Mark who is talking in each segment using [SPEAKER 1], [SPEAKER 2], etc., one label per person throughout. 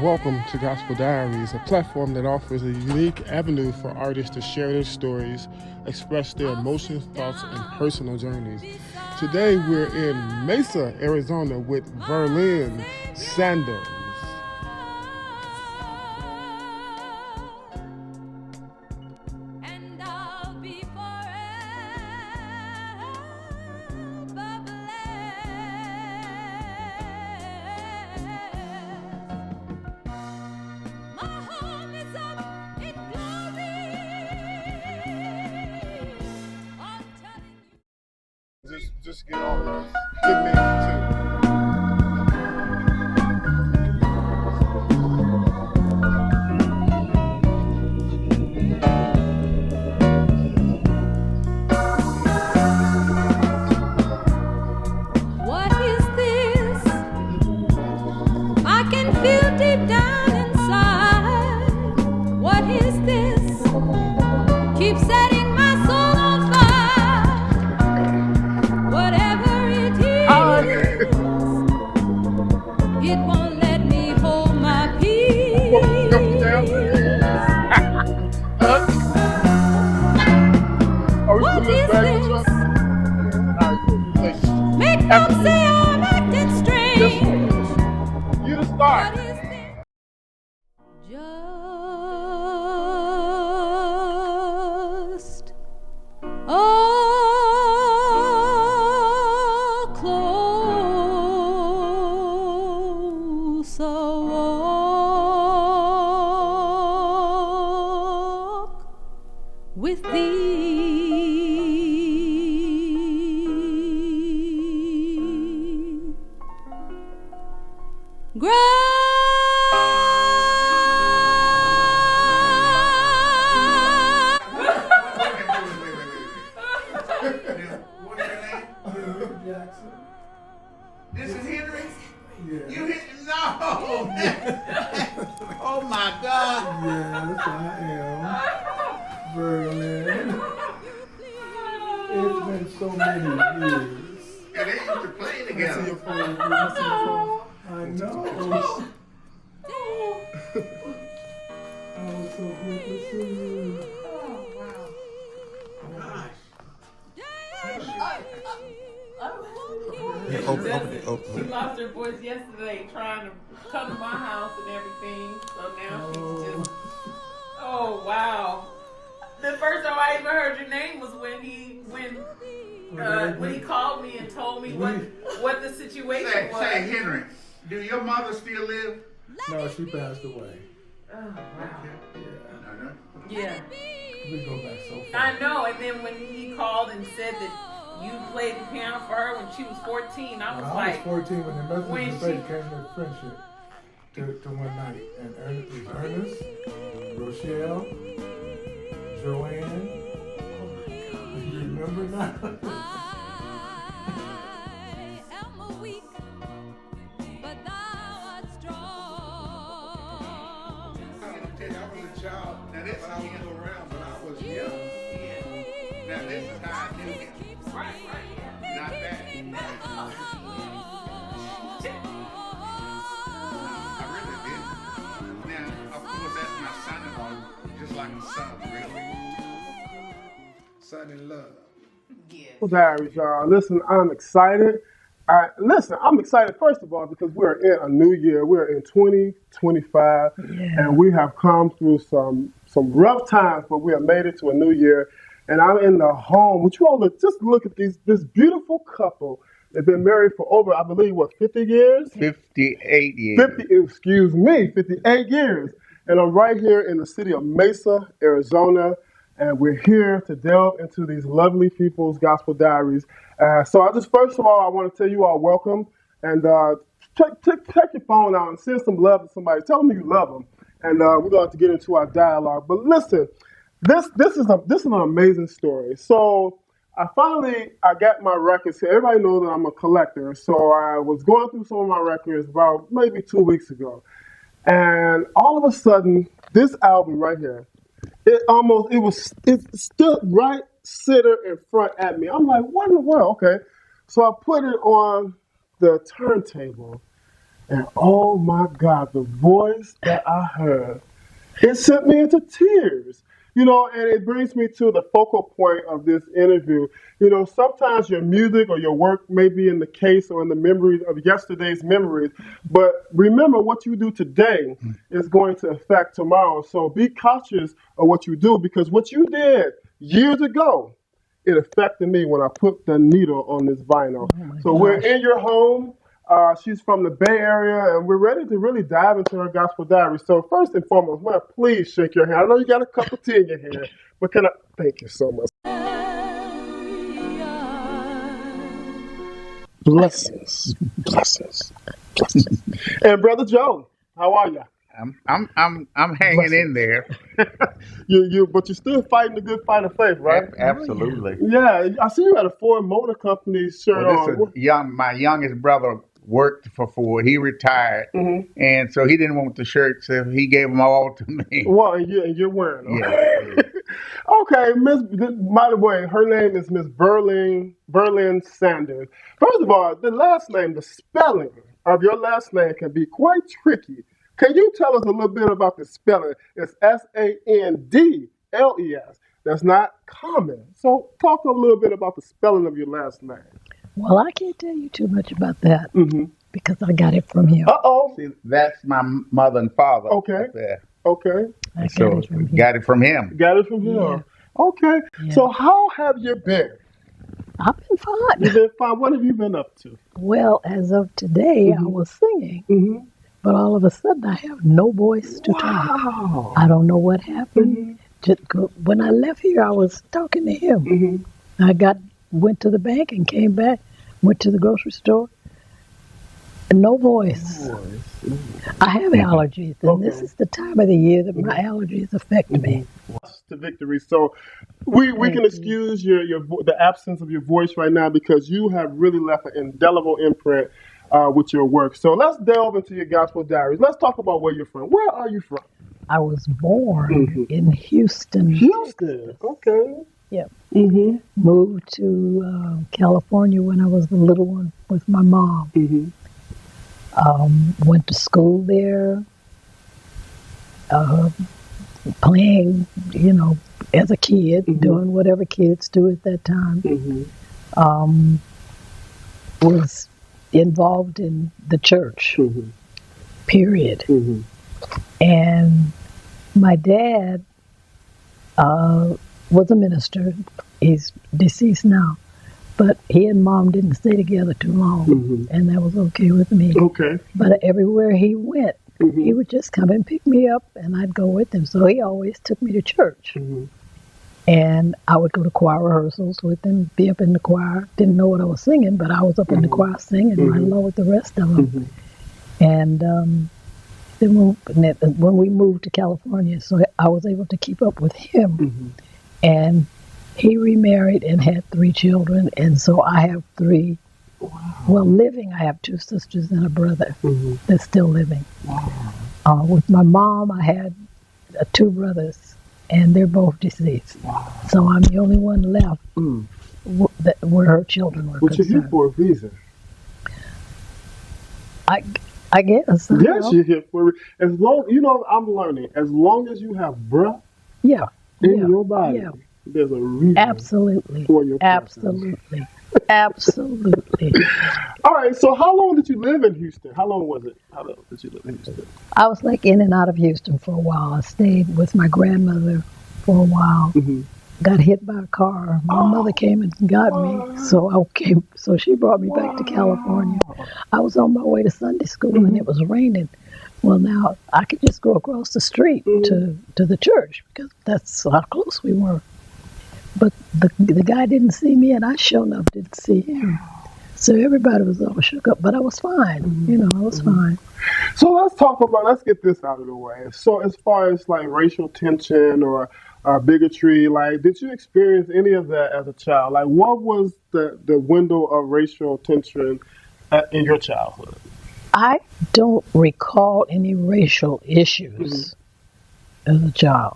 [SPEAKER 1] Welcome to Gospel Diaries, a platform that offers a unique avenue for artists to share their stories, express their emotions, thoughts, and personal journeys. Today we're in Mesa, Arizona with Verlin'S, Sandles. Just get all this. Give me two.
[SPEAKER 2] What is this? I can feel deep down inside. What is this? Keep setting my soul on fire. Whatever it is, it won't let me hold my peace. What is this? Make them say I'm acting strange.
[SPEAKER 1] You to start.
[SPEAKER 2] What is this? Just a closer walk with thee.
[SPEAKER 3] This is Henry? Yeah. You hit no! Oh my God!
[SPEAKER 4] Yes, I am. Verlin. It's been so many years.
[SPEAKER 3] And they used to play together.
[SPEAKER 4] I know. Oh, so good to see you.
[SPEAKER 5] She lost her voice yesterday trying to come to my house and everything. So now she's just, oh wow. The first time I even heard your name was when he called me and told me what the situation was.
[SPEAKER 3] Say, Henry, do your mother still live?
[SPEAKER 4] No, she passed away.
[SPEAKER 5] Oh wow.
[SPEAKER 4] Yeah.
[SPEAKER 5] Yeah.
[SPEAKER 4] We go back so far.
[SPEAKER 5] I know. And then when he called and said that you played the piano for her when she was 14, I was
[SPEAKER 4] I
[SPEAKER 5] like,
[SPEAKER 4] was 14 when the
[SPEAKER 5] when
[SPEAKER 4] message
[SPEAKER 5] she-
[SPEAKER 4] came with friendship to one night. And Ernest, Rochelle, Joanne. You remember now?
[SPEAKER 2] I am weak, but thou art strong.
[SPEAKER 3] I was a child when I was around, but I was young. Now this is how I knew him.
[SPEAKER 5] right.
[SPEAKER 3] Not that. I really did. Now, of course, that's my son-in-law, just like a son, really. Son in love.
[SPEAKER 1] Gospel Diaries, y'all. Listen, I'm excited. I'm excited first of all because we're in a new year. We're in 2025, and we have come through some rough times, but we have made it to a new year. And I'm in the home. Would you all just look at this beautiful couple? They've been married for over, I believe, 50 years?
[SPEAKER 3] 58 years.
[SPEAKER 1] 58 years. And I'm right here in the city of Mesa, Arizona, and we're here to delve into these lovely people's gospel diaries. So first of all, I want to tell you all welcome, and take your phone out and send some love to somebody. Tell them you love them, and we're going to get into our dialogue. But listen, this is an amazing story. So I got my records here. Everybody knows that I'm a collector, so I was going through some of my records about maybe 2 weeks ago, and all of a sudden, this album right here, it stood right center in front at me. I'm like, what in the world? Okay, so I put it on the turntable, And oh my God, the voice that I heard, it sent me into tears. You know, and it brings me to the focal point of this interview. You know, sometimes your music or your work may be in the case or in the memories of yesterday's memories, but remember what you do today is going to affect tomorrow. So be cautious of what you do, because what you did years ago, it affected me when I put the needle on this vinyl. So we're in your home. She's from the Bay Area, and we're ready to really dive into her gospel diary. So first and foremost, man, please shake your hand. I know you got a cup of tea in your hand, but can I thank you so much. Blessings, blessings, blessings. And Brother Joe, how are you?
[SPEAKER 3] I'm hanging in there.
[SPEAKER 1] But you're still fighting the good fight of faith, right?
[SPEAKER 3] Absolutely.
[SPEAKER 1] Yeah, I see you had a Ford Motor Company shirt on.
[SPEAKER 3] My youngest brother worked for Ford. He retired, and so he didn't want the shirts, so he gave them all to me.
[SPEAKER 1] Well, and you're wearing them.
[SPEAKER 3] Yeah.
[SPEAKER 1] Okay, by the way, her name is Miss Verlin'S Sanders. First of all, the last name, the spelling of your last name can be quite tricky. Can you tell us a little bit about the spelling? It's Sandles. That's not common. So talk a little bit about the spelling of your last name.
[SPEAKER 6] Well, I can't tell you too much about that because I got it from him.
[SPEAKER 1] Uh-oh.
[SPEAKER 3] See, that's my mother and father.
[SPEAKER 1] Okay.
[SPEAKER 3] Up there.
[SPEAKER 1] Okay.
[SPEAKER 6] I got it from him.
[SPEAKER 3] Got it from him.
[SPEAKER 1] Got it from him.
[SPEAKER 6] Yeah.
[SPEAKER 1] Okay.
[SPEAKER 6] Yeah.
[SPEAKER 1] So how have you been?
[SPEAKER 6] I've been fine.
[SPEAKER 1] You've been fine. What have you been up to?
[SPEAKER 6] Well, as of today, I was singing, but all of a sudden I have no voice to talk. I don't know what happened. When I left here, I was talking to him. I went to the bank and came back, went to the grocery store. No voice. I have allergies, and this is the time of the year that my allergies affect me.
[SPEAKER 1] To victory. So we can excuse the absence of your voice right now, because you have really left an indelible imprint with your work. So let's delve into your gospel diaries. Let's talk about where you're from. Where are you from?
[SPEAKER 6] I was born in Houston.
[SPEAKER 1] Houston. Okay.
[SPEAKER 6] Yep. Moved to California when I was the little one with my mom. Went to school there, playing, as a kid, doing whatever kids do at that time. Was involved in the church, period. And my dad was a minister. He's deceased now. But he and Mom didn't stay together too long, and that was okay with me.
[SPEAKER 1] Okay.
[SPEAKER 6] But everywhere he went, he would just come and pick me up, and I'd go with him. So he always took me to church. And I would go to choir rehearsals with him, be up in the choir. Didn't know what I was singing, but I was up in the choir singing right along with the rest of them. And then when we moved to California, so I was able to keep up with him. And he remarried and had 3 children, and so I have 3. Well, living, I have 2 sisters and a brother that's still living. With my mom, I had 2 brothers, and they're both deceased. So I'm the only one left where her children were concerned.
[SPEAKER 1] What you here for a reason?
[SPEAKER 6] I guess.
[SPEAKER 1] Yes, you're here for as long. I'm learning. As long as you have breath in your body. There's a reason.
[SPEAKER 6] Absolutely.
[SPEAKER 1] For your
[SPEAKER 6] Absolutely. Absolutely.
[SPEAKER 1] All right. So, how long did you live in Houston? How long was it? How long did you live in Houston?
[SPEAKER 6] I was in and out of Houston for a while. I stayed with my grandmother for a while. Got hit by a car. My mother came and got me. So she brought me back to California. I was on my way to Sunday school and it was raining. Well, now I could just go across the street to the church because that's how close we were. But the guy didn't see me, and I sure enough didn't see him. So everybody was all shook up, but I was fine. I was fine.
[SPEAKER 1] So let's get this out of the way. So as far as like racial tension or bigotry, like did you experience any of that as a child? Like what was the window of racial tension in your childhood?
[SPEAKER 6] I don't recall any racial issues as a child.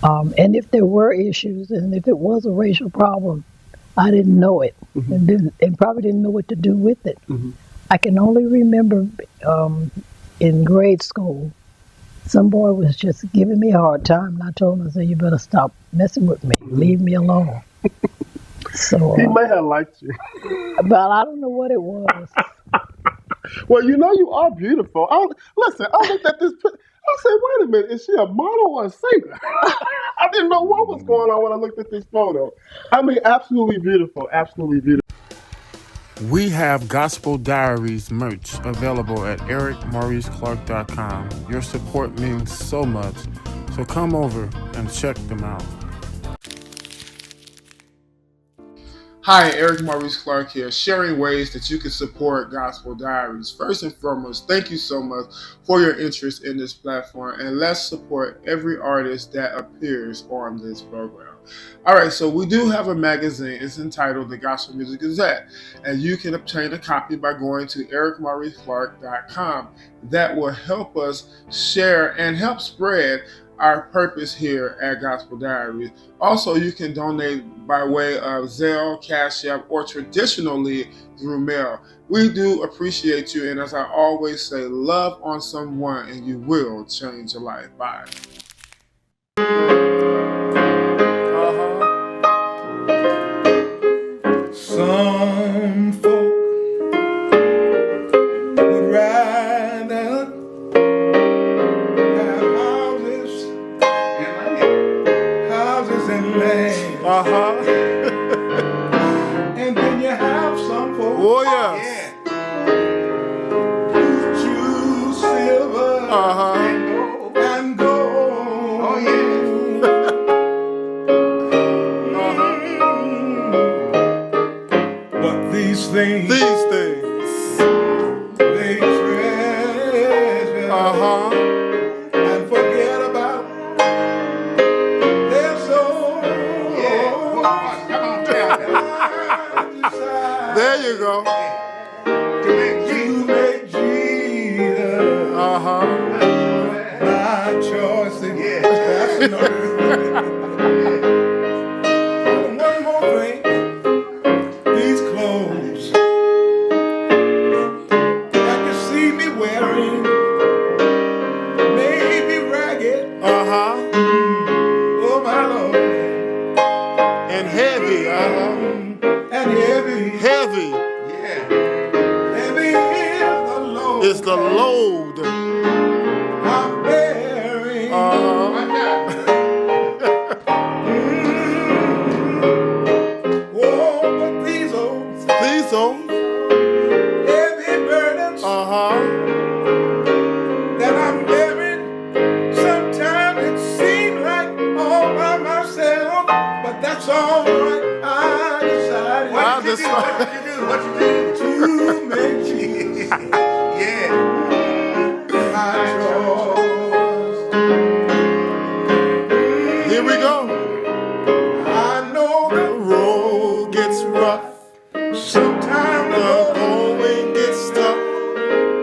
[SPEAKER 6] And if there were issues, and if it was a racial problem, I didn't know it, and probably didn't know what to do with it. I can only remember in grade school, some boy was just giving me a hard time, and I told him, I said, "You better stop messing with me. Leave me alone." So,
[SPEAKER 1] He may have liked you.
[SPEAKER 6] but I don't know what it was.
[SPEAKER 1] Well, you know you are beautiful. Listen, I looked at this picture. I said, wait a minute, is she a model or a singer? I didn't know what was going on when I looked at this photo. I mean, absolutely beautiful, absolutely beautiful.
[SPEAKER 7] We have Gospel Diaries merch available at ericmauriceclark.com. Your support means so much, so come over and check them out.
[SPEAKER 1] Hi, Eric Maurice Clark here, sharing ways that you can support Gospel Diaries. First and foremost, thank you so much for your interest in this platform, and let's support every artist that appears on this program. All right, so we do have a magazine. It's entitled The Gospel Music Gazette, and you can obtain a copy by going to ericmauriceclark.com. That will help us share and help spread our purpose here at Gospel Diaries. Also, you can donate by way of Zelle, Cash App, or traditionally through mail. We do appreciate you, and as I always say, love on someone and you will change your life. Bye.
[SPEAKER 3] Some folk would rather have houses and land. And then you have some folk.
[SPEAKER 7] Oh, yes.
[SPEAKER 3] Who choose silver and gold. Oh, yeah. But these things they treasure and forget about their soul. Come on, tell me.
[SPEAKER 7] There you go.
[SPEAKER 3] To make Jesus my choice. That's enough. One more thing. These clothes that you see me wearing may be ragged. Oh my Lord.
[SPEAKER 7] And heavy.
[SPEAKER 3] And heavy.
[SPEAKER 7] Heavy
[SPEAKER 3] Heavy is
[SPEAKER 7] is
[SPEAKER 3] the load
[SPEAKER 7] the load.
[SPEAKER 3] I'm bearing. Oh, but these old heavy burdens that I'm bearing, sometimes it seems like all by myself, but that's all right. I decided. What you do? To make Jesus my choice.
[SPEAKER 7] Here we go.
[SPEAKER 3] I know the
[SPEAKER 7] Road gets rough,
[SPEAKER 3] sometimes
[SPEAKER 7] the going gets tough,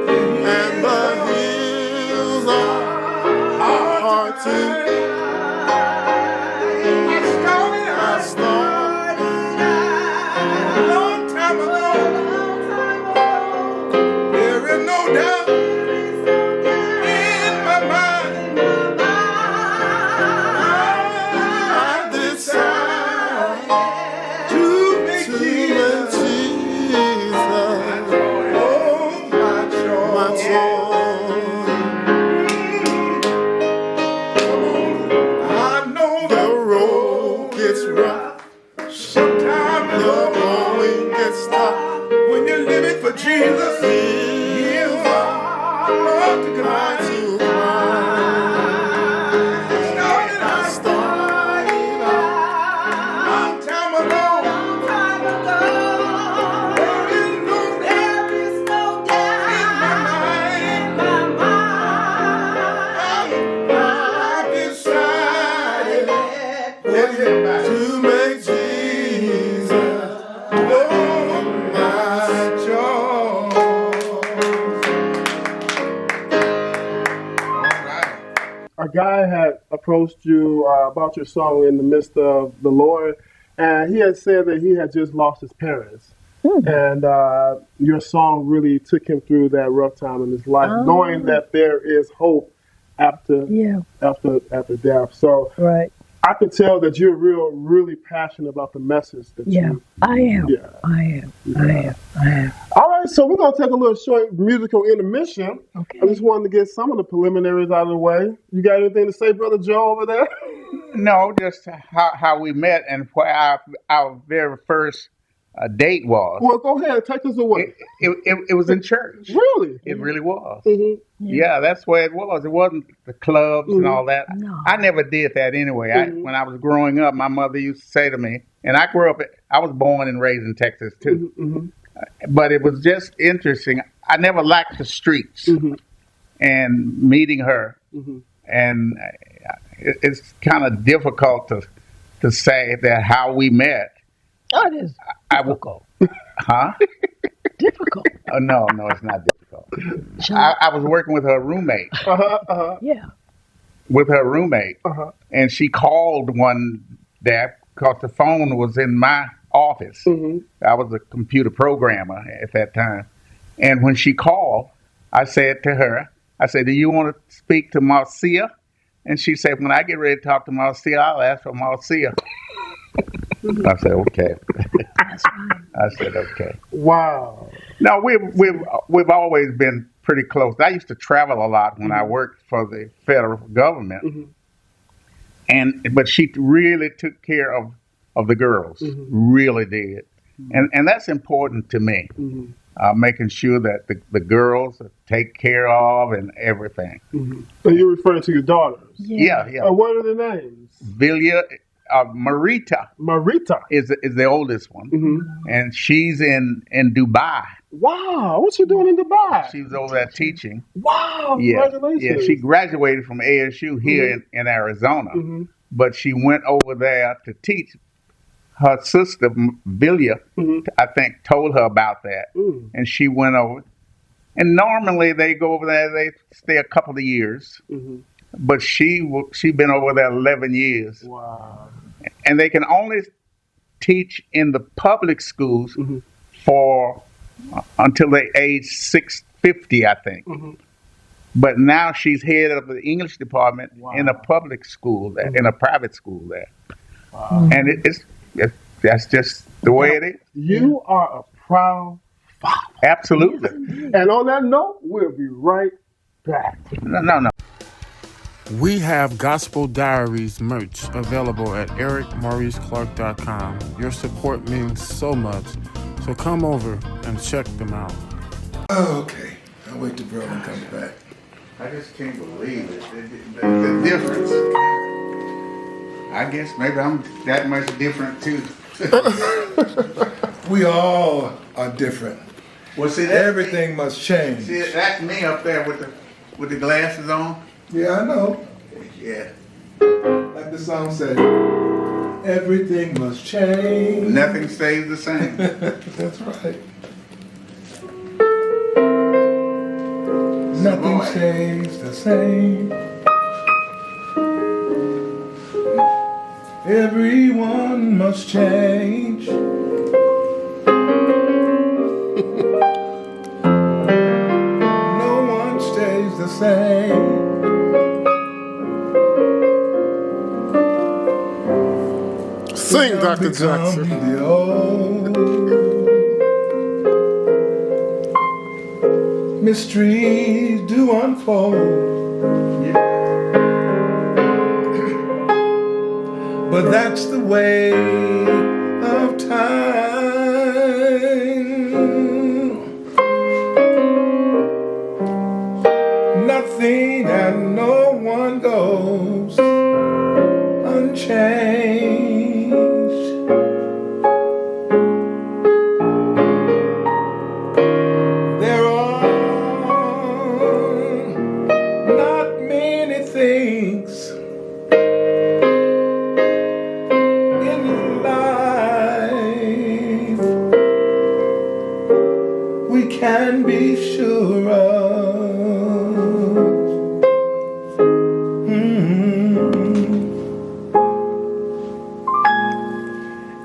[SPEAKER 7] and the hills are hard to.
[SPEAKER 3] I started a long time ago. There is no doubt in my mind. I decided to make Jesus my choice. I know the road gets rough. Sometimes the going gets tough. When you're living for Jesus, you are to God. I started a long time ago. There is no doubt in my mind. I decided to make Jesus my choice.
[SPEAKER 1] A guy had approached you about your song In the Midst of the Lord, and he had said that he had just lost his parents. And your song really took him through that rough time in his life, knowing that there is hope after death. So
[SPEAKER 6] Right.
[SPEAKER 1] I could tell that you're really passionate about the message that you.
[SPEAKER 6] I am.
[SPEAKER 1] Yeah.
[SPEAKER 6] I am.
[SPEAKER 1] All right, so we're gonna take a little short musical intermission.
[SPEAKER 6] Okay.
[SPEAKER 1] I just wanted to get some of the preliminaries out of the way. You got anything to say, Brother Joe, over there?
[SPEAKER 8] No, just how we met and where our very first date was.
[SPEAKER 1] Well, go ahead, take us away.
[SPEAKER 8] It was in church.
[SPEAKER 1] Really?
[SPEAKER 8] It really was.
[SPEAKER 1] Mm-hmm.
[SPEAKER 8] Yeah, that's where it was. It wasn't the clubs and all that.
[SPEAKER 6] No.
[SPEAKER 8] I never did that anyway. When I was growing up, my mother used to say to me, and I was born and raised in Texas too. But it was just interesting. I never liked the streets and meeting her. And it's kind of difficult to say that how we met.
[SPEAKER 6] Oh, it is difficult.
[SPEAKER 8] Huh?
[SPEAKER 6] Difficult.
[SPEAKER 8] Oh, no, it's not difficult. I was working with her roommate.
[SPEAKER 6] Yeah.
[SPEAKER 8] With her roommate. And she called one day because the phone was in my office. I was a computer programmer at that time. And when she called, I said to her, do you want to speak to Marcia? And she said, when I get ready to talk to Marcia, I'll ask for Marcia. I said, okay.
[SPEAKER 6] That's right.
[SPEAKER 8] I said, okay.
[SPEAKER 1] Wow.
[SPEAKER 8] No, we've always been pretty close. I used to travel a lot when I worked for the federal government. But she really took care of the girls, really did. And that's important to me, making sure that the girls are taken care of and everything.
[SPEAKER 1] So you're referring to your daughters?
[SPEAKER 8] Yeah.
[SPEAKER 1] What are their names?
[SPEAKER 8] Vilia, Marita is the oldest one, and she's in Dubai.
[SPEAKER 1] Wow, what's she doing in Dubai?
[SPEAKER 8] She was over there teaching.
[SPEAKER 1] Wow, congratulations.
[SPEAKER 8] Yeah, she graduated from ASU here in Arizona, but she went over there to teach. Her sister, Vilia, I think, told her about that, and she went over. And normally they go over there, they stay a couple of years, but she been over there 11 years.
[SPEAKER 1] Wow.
[SPEAKER 8] And they can only teach in the public schools for until they age 650, I think. But now she's head of the English department in a public school there, in a private school there. Wow. And that's just the way it is.
[SPEAKER 1] You are a proud father.
[SPEAKER 8] Absolutely.
[SPEAKER 1] And on that note, we'll be right back.
[SPEAKER 8] No.
[SPEAKER 7] We have Gospel Diaries merch available at ericmauriceclark.com. Your support means so much, so come over and check them out.
[SPEAKER 3] Okay, I'll wait till Verlin comes back.
[SPEAKER 8] I just can't believe it. The difference. I guess maybe I'm that much different too.
[SPEAKER 3] We all are different.
[SPEAKER 8] Well, see,
[SPEAKER 3] everything must change.
[SPEAKER 8] See, that's me up there with the glasses on.
[SPEAKER 3] Yeah, I know.
[SPEAKER 8] Yeah.
[SPEAKER 3] Like the song said, everything must change.
[SPEAKER 8] Nothing stays the same.
[SPEAKER 3] That's right. Nothing stays the same. Everyone must change. No one stays the same.
[SPEAKER 1] Sing, Dr. Jackson.
[SPEAKER 3] The old mysteries do unfold. But that's the way of time. Nothing and no one goes unchanged. There are not many things in life we can be sure of.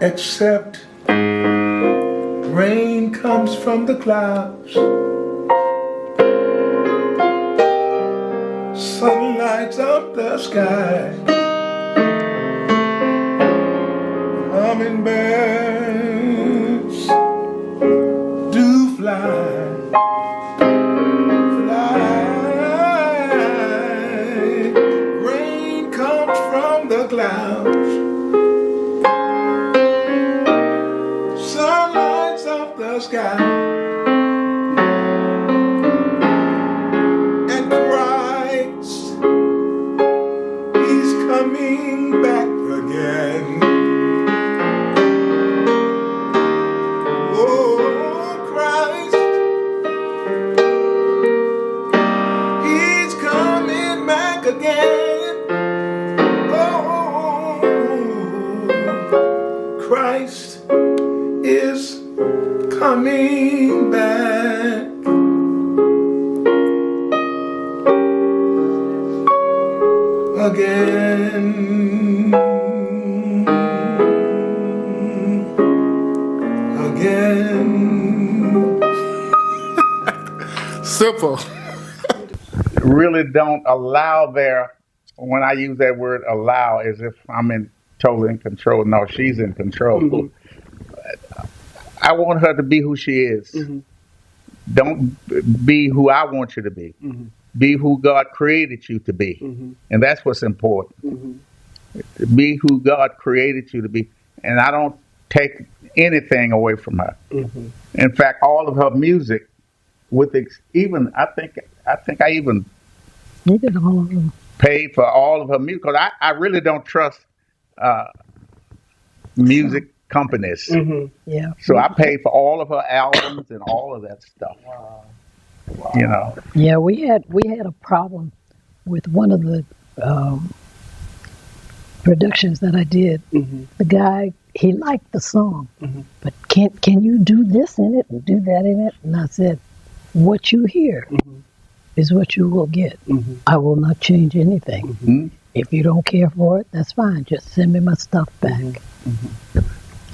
[SPEAKER 3] Except rain comes from the clouds. Sun lights up the sky. Hummingbirds do fly. Rain comes from the clouds. Sun lights up the sky. And Christ, He's coming back again. Oh, Christ, He's coming back again. Oh, Christ is coming back again. Again.
[SPEAKER 7] Simple.
[SPEAKER 8] Really don't allow when I use that word allow as if I'm in total in control. No, she's in control.
[SPEAKER 1] Mm-hmm.
[SPEAKER 8] I want her to be who she is.
[SPEAKER 1] Mm-hmm.
[SPEAKER 8] Don't be who I want you to be.
[SPEAKER 1] Mm-hmm.
[SPEAKER 8] Be who God created you to be.
[SPEAKER 1] Mm-hmm.
[SPEAKER 8] And that's what's important.
[SPEAKER 1] Mm-hmm.
[SPEAKER 8] Be who God created you to be. And I don't take anything away from her.
[SPEAKER 1] Mm-hmm.
[SPEAKER 8] In fact, all of her music, even I think I even
[SPEAKER 6] You did all of them.
[SPEAKER 8] paid for all of her music because I really don't trust music companies.
[SPEAKER 1] Mm-hmm.
[SPEAKER 6] Yeah.
[SPEAKER 8] So I paid for all of her albums and all of that stuff.
[SPEAKER 1] Wow.
[SPEAKER 8] You know.
[SPEAKER 6] Yeah, we had a problem with one of the productions that I did.
[SPEAKER 1] Mm-hmm.
[SPEAKER 6] The guy, he liked the song,
[SPEAKER 1] Mm-hmm.
[SPEAKER 6] but can you do this in it and do that in it? And I said, what you hear
[SPEAKER 1] Mm-hmm.
[SPEAKER 6] is what you will get.
[SPEAKER 1] Mm-hmm.
[SPEAKER 6] I will not change anything.
[SPEAKER 8] Mm-hmm.
[SPEAKER 6] If you don't care for it, that's fine. Just send me my stuff back.
[SPEAKER 1] Mm-hmm.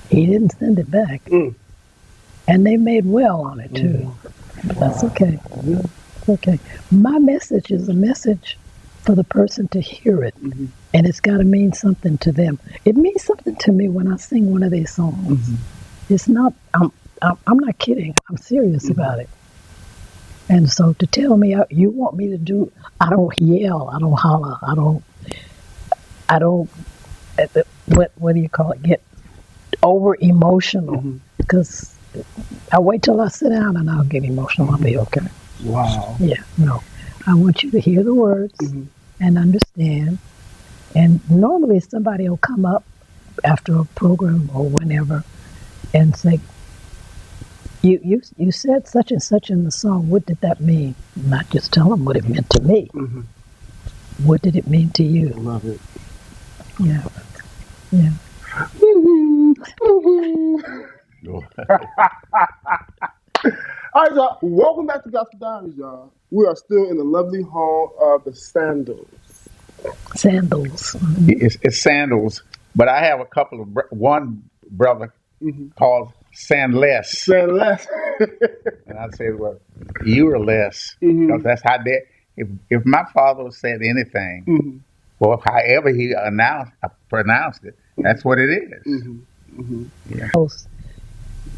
[SPEAKER 6] He didn't send it back.
[SPEAKER 1] Mm.
[SPEAKER 6] And they made well on it, too. But that's okay. It's okay. My message is a message for the person to hear it.
[SPEAKER 1] Mm-hmm.
[SPEAKER 6] And it's got to mean something to them. It means something to me when I sing one of these songs.
[SPEAKER 1] Mm-hmm.
[SPEAKER 6] It's not, I'm not kidding. I'm serious about it. And so to tell me you want me to do, I don't yell, I don't holler, I don't, what do you call it, get over emotional. Because I wait till I sit down and I'll get emotional. I'll be okay.
[SPEAKER 1] Wow.
[SPEAKER 6] Yeah, no. I want you to hear the words and understand. And normally somebody will come up after a program or whenever and say, you said such and such in the song. What did that mean? Not just tell them what it meant to me.
[SPEAKER 1] Mm-hmm.
[SPEAKER 6] What did it mean to you?
[SPEAKER 1] Love it.
[SPEAKER 6] Yeah. Yeah.
[SPEAKER 1] All right, y'all. Welcome back to Gospel Diaries, y'all. We are still in the lovely home of the Sandles.
[SPEAKER 6] Sandals.
[SPEAKER 8] It's Sandles, but I have a couple of one brother called Sandless.
[SPEAKER 1] Sandless.
[SPEAKER 8] And I said, well, you are less. Because that's how they, if my father said anything, well, however he pronounced it, that's what it is. Yeah.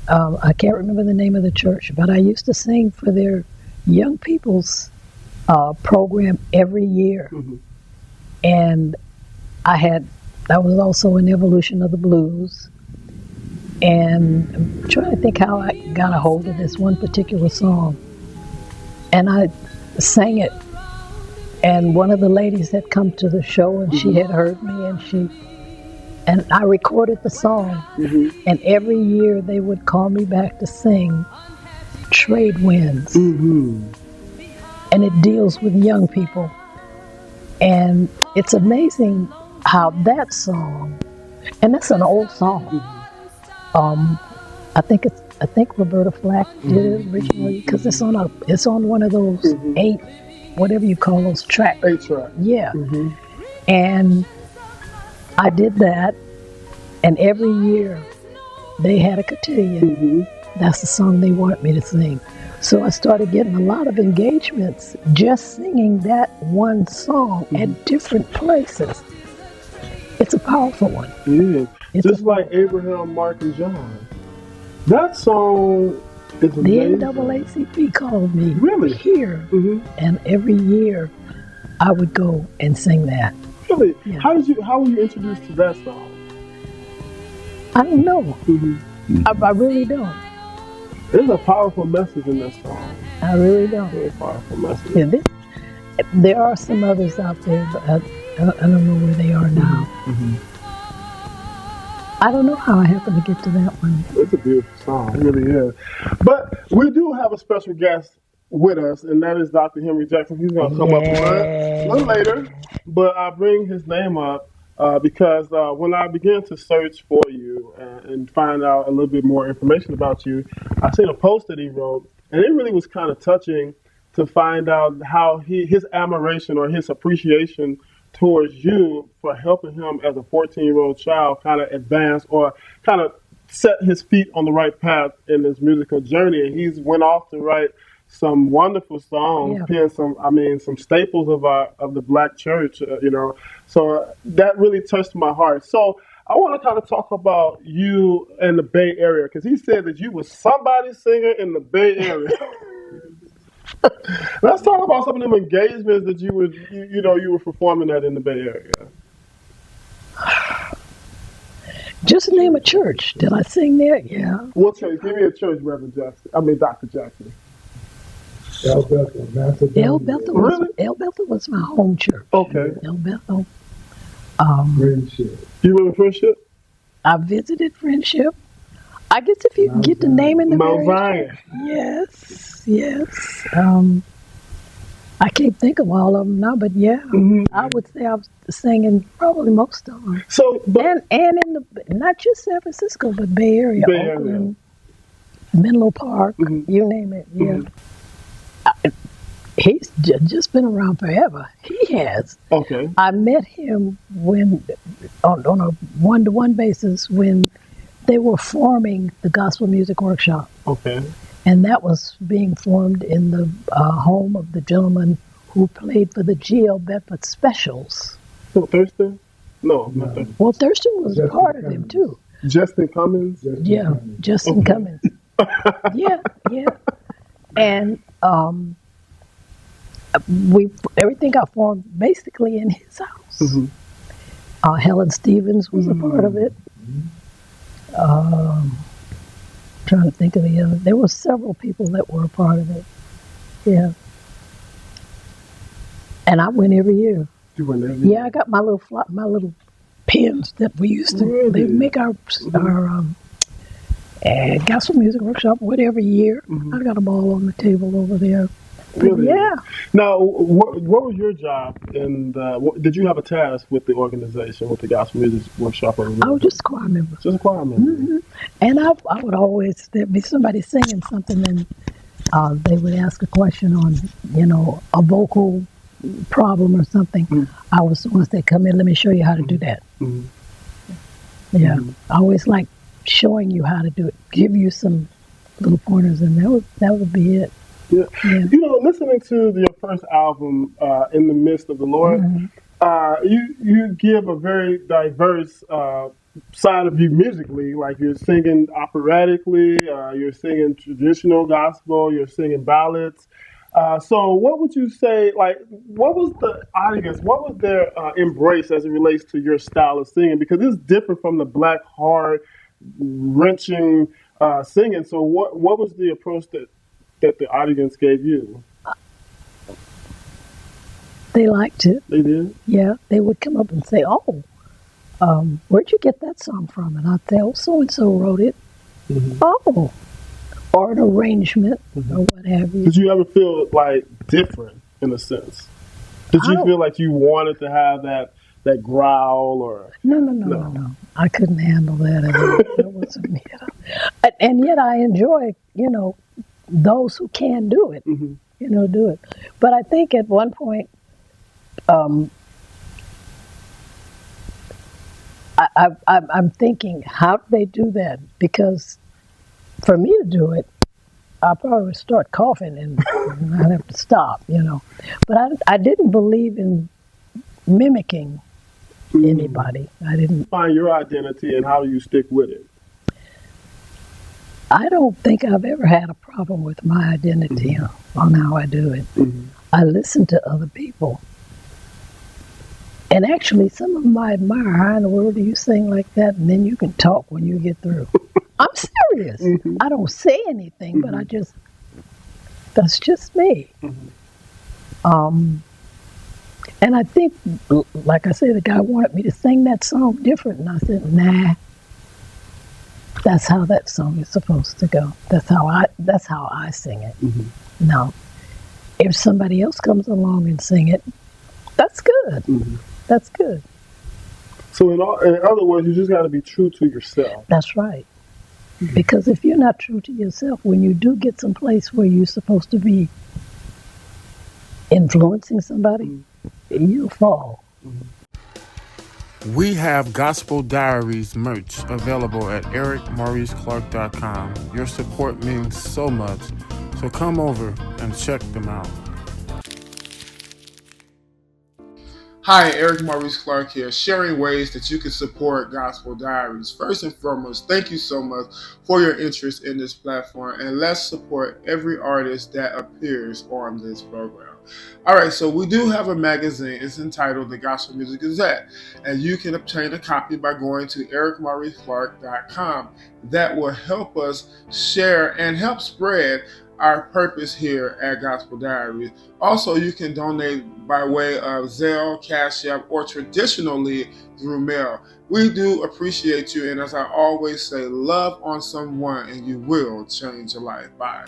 [SPEAKER 6] I can't remember the name of the church, but I used to sing for their young people's program every year. And that was also an evolution of the blues. And I'm trying to think how I got a hold of this one particular song. And I sang it. And one of the ladies had come to the show and she had heard me and I recorded the song. And every year they would call me back to sing Trade Winds. And it deals with young people. And it's amazing how that song, and that's an old song. I think Roberta Flack did it originally because it's on one of those 8, whatever you call those tracks.
[SPEAKER 1] 8-track.
[SPEAKER 6] Yeah. And I did that, and every year they had a cotillion, that's the song they want me to sing. So I started getting a lot of engagements just singing that one song at different places. It's a powerful one.
[SPEAKER 1] Yeah,
[SPEAKER 6] It's
[SPEAKER 1] just like Abraham, Mark, and John. That song is
[SPEAKER 6] the
[SPEAKER 1] amazing.
[SPEAKER 6] NAACP called me
[SPEAKER 1] Really?
[SPEAKER 6] here, and every year I would go and sing that.
[SPEAKER 1] Really?
[SPEAKER 6] Yeah.
[SPEAKER 1] How were you introduced to that song?
[SPEAKER 6] I don't know. I really don't.
[SPEAKER 1] There's a powerful message in that song.
[SPEAKER 6] I really don't.
[SPEAKER 1] Very powerful message.
[SPEAKER 6] Yeah, there are some others out there, but I don't know where they are now. I don't know how I happened to get to that one.
[SPEAKER 1] It's a beautiful song. It really is. But we do have a special guest with us, and that is Dr. Henry Jackson. He's going to come up a little later, but I bring his name up because when I began to search for you and find out a little bit more information about you, I seen a post that he wrote, and it really was kind of touching to find out how his admiration or his appreciation towards you for helping him as a 14-year-old child kind of advance or kind of set his feet on the right path in his musical journey. And he's went off to write some wonderful songs, pen some staples of the Black church, So that really touched my heart. So I want to kind of talk about you in the Bay Area, because he said that you were somebody's singer in the Bay Area. Let's talk about some of them engagements that you were performing at in the Bay Area.
[SPEAKER 6] Just name a church. Did I sing there? Yeah.
[SPEAKER 1] What church? Give me a church, Reverend Jackson. Dr. Jackson.
[SPEAKER 4] El Bethel, Macedonia.
[SPEAKER 6] El Bethel was my home church.
[SPEAKER 1] Okay.
[SPEAKER 6] El Bethel.
[SPEAKER 4] Friendship.
[SPEAKER 1] You remember Friendship?
[SPEAKER 6] I visited Friendship. I guess if you get the name in the
[SPEAKER 1] Mount Zion.
[SPEAKER 6] Yes. I can't think of all of them now, but yeah, I would say I was singing probably most of them.
[SPEAKER 1] So,
[SPEAKER 6] and in the not just San Francisco, but Bay Area, Oakland, Menlo Park, you name it. Yeah, he's just been around forever. He has.
[SPEAKER 1] Okay.
[SPEAKER 6] I met him when on a one-to-one basis when they were forming the Gospel Music Workshop.
[SPEAKER 1] Okay.
[SPEAKER 6] And that was being formed in the home of the gentleman who played for the G.L. Bedford Specials.
[SPEAKER 1] So Thurston? No, not Thurston.
[SPEAKER 6] Well, Thurston was a part of him, too.
[SPEAKER 1] Justin Cummins?
[SPEAKER 6] Justin Cummins. Yeah. And everything got formed basically in his house. Helen Stevens was a part of it. Trying to think of the other. There were several people that were a part of it. Yeah. And I went every year.
[SPEAKER 1] You went every year?
[SPEAKER 6] Yeah, I got my little pins that we used to they make our gospel music workshop every year. I got them all on the table over there.
[SPEAKER 1] Really?
[SPEAKER 6] Yeah.
[SPEAKER 1] Now, what was your job? And did you have a task with the organization, with the Gospel Music Workshop?
[SPEAKER 6] I was just a choir member.
[SPEAKER 1] Just a choir member.
[SPEAKER 6] And I would always, there'd be somebody singing something, and they would ask a question on, a vocal problem or something. I was the ones that come in, let me show you how to do that. Yeah. I always like showing you how to do it, give you some little pointers, and that would be it.
[SPEAKER 1] Yeah. Listening to your first album, In the Midst of the Lord, you give a very diverse side of you musically. Like you're singing operatically, you're singing traditional gospel, you're singing ballads. So what would you say, what was the audience, what was their embrace as it relates to your style of singing? Because it's different from the black, hard, wrenching singing. So what was the approach that the audience gave you?
[SPEAKER 6] They liked it.
[SPEAKER 1] They did?
[SPEAKER 6] Yeah. They would come up and say, where'd you get that song from? And I'd say, so-and-so wrote it. Oh. Or an arrangement or what have you.
[SPEAKER 1] Did you ever feel different in a sense? Did you feel like you wanted to have that growl or?
[SPEAKER 6] No. I couldn't handle that at all. That wasn't me at all. And yet I enjoy, those who can do it, do it. But I think at one point, I'm thinking, how do they do that? Because for me to do it, I probably would start coughing and I'd have to stop, But I didn't believe in mimicking anybody. I didn't.
[SPEAKER 1] Find your identity and how do you stick with it?
[SPEAKER 6] I don't think I've ever had a problem with my identity on how I do it.
[SPEAKER 1] Mm-hmm.
[SPEAKER 6] I listen to other people. And actually, some of them I admire. How in the world do you sing like that? And then you can talk when you get through. I'm serious.
[SPEAKER 1] Mm-hmm.
[SPEAKER 6] I don't say anything, but that's just me.
[SPEAKER 1] Mm-hmm.
[SPEAKER 6] And I think, like I said, the guy wanted me to sing that song different. And I said, nah, that's how that song is supposed to go. That's how I sing it.
[SPEAKER 1] Mm-hmm.
[SPEAKER 6] Now, if somebody else comes along and sing it, that's good.
[SPEAKER 1] Mm-hmm.
[SPEAKER 6] That's good.
[SPEAKER 1] So in other words, you just got to be true to yourself.
[SPEAKER 6] That's right. Because if you're not true to yourself, when you do get someplace where you're supposed to be influencing somebody, you'll fall.
[SPEAKER 7] We have Gospel Diaries merch available at ericmauriceclark.com. Your support means so much, so come over and check them out. Hi, Eric Maurice Clark here, sharing ways that you can support Gospel Diaries. First and foremost, thank you so much for your interest in this platform, and let's support every artist that appears on this program. All right, so we do have a magazine. It's entitled The Gospel Music Gazette, and you can obtain a copy by going to ericmauriceclark.com. That will help us share and help spread our purpose here at Gospel Diaries. Also, you can donate by way of Zelle, Cash App, or traditionally through mail. We do appreciate you, and as I always say, love on someone and you will change your life. Bye.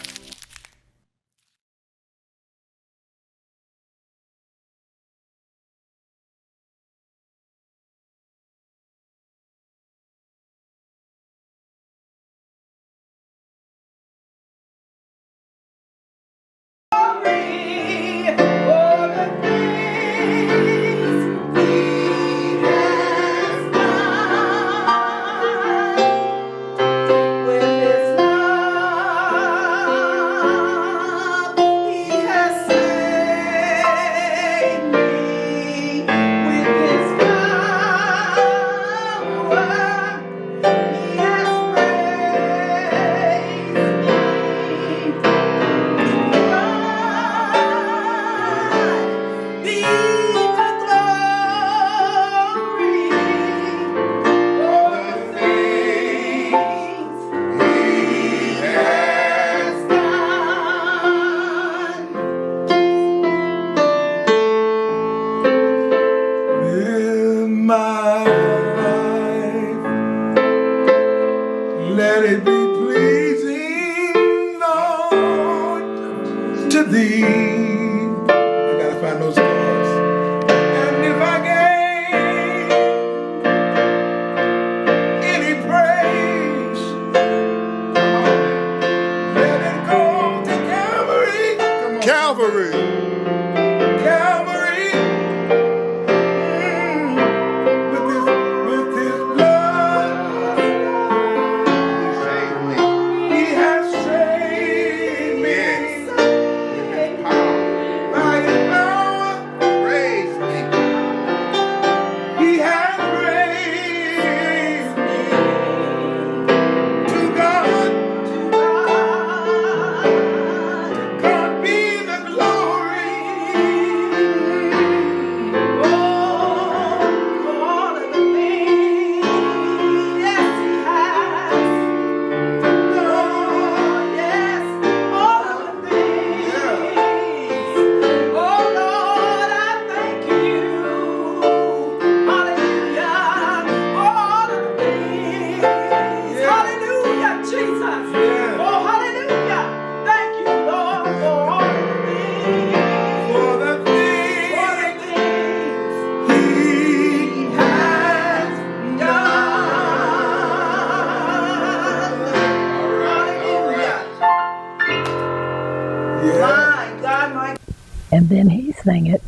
[SPEAKER 6] And then he sang it,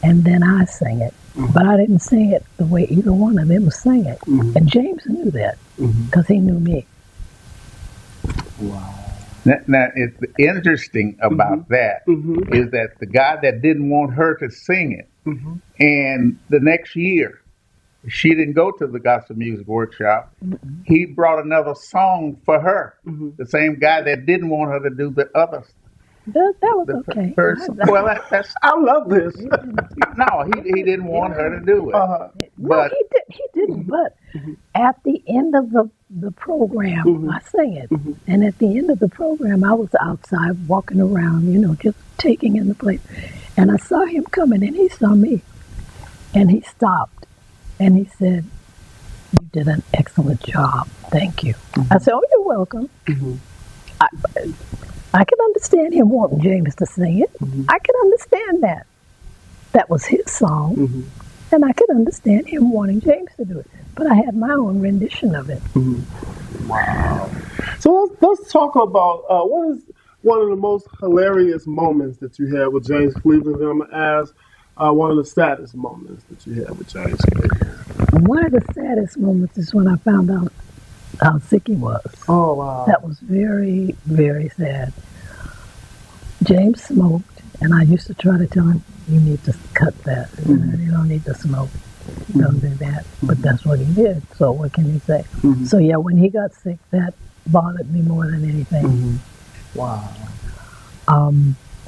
[SPEAKER 6] and then I sang it. Mm-hmm. But I didn't sing it the way either one of them was singing it. Mm-hmm. And James knew that, because he knew me.
[SPEAKER 1] Wow.
[SPEAKER 8] Now, it's interesting about that is that the guy that didn't want her to sing it, and the next year, she didn't go to the gospel music workshop. He brought another song for her. The same guy that didn't want her to do the other.
[SPEAKER 6] That was okay.
[SPEAKER 8] Well, that's.
[SPEAKER 1] I love this.
[SPEAKER 8] No, he didn't want her to do it.
[SPEAKER 6] No, he didn't. But at the end of the program, I sang it. And at the end of the program, I was outside walking around, just taking in the place. And I saw him coming, and he saw me. And he stopped, and he said, "You did an excellent job. Thank you." I said, "Oh, you're welcome." I can understand him wanting James to sing it. I can understand that. That was his song. And I could understand him wanting James to do it. But I had my own rendition of it.
[SPEAKER 1] Wow. So let's talk about what is one of the most hilarious moments that you had with James Cleveland. I'm going to ask one of the saddest moments that you had with James Cleveland.
[SPEAKER 6] One of the saddest moments is when I found out how sick he was.
[SPEAKER 1] Oh, wow.
[SPEAKER 6] That was very, very sad. James smoked, and I used to try to tell him, "You need to cut that. You don't need to smoke. Don't do that." But that's what he did, so what can you say? So, yeah, when he got sick, that bothered me more than anything.
[SPEAKER 1] Wow.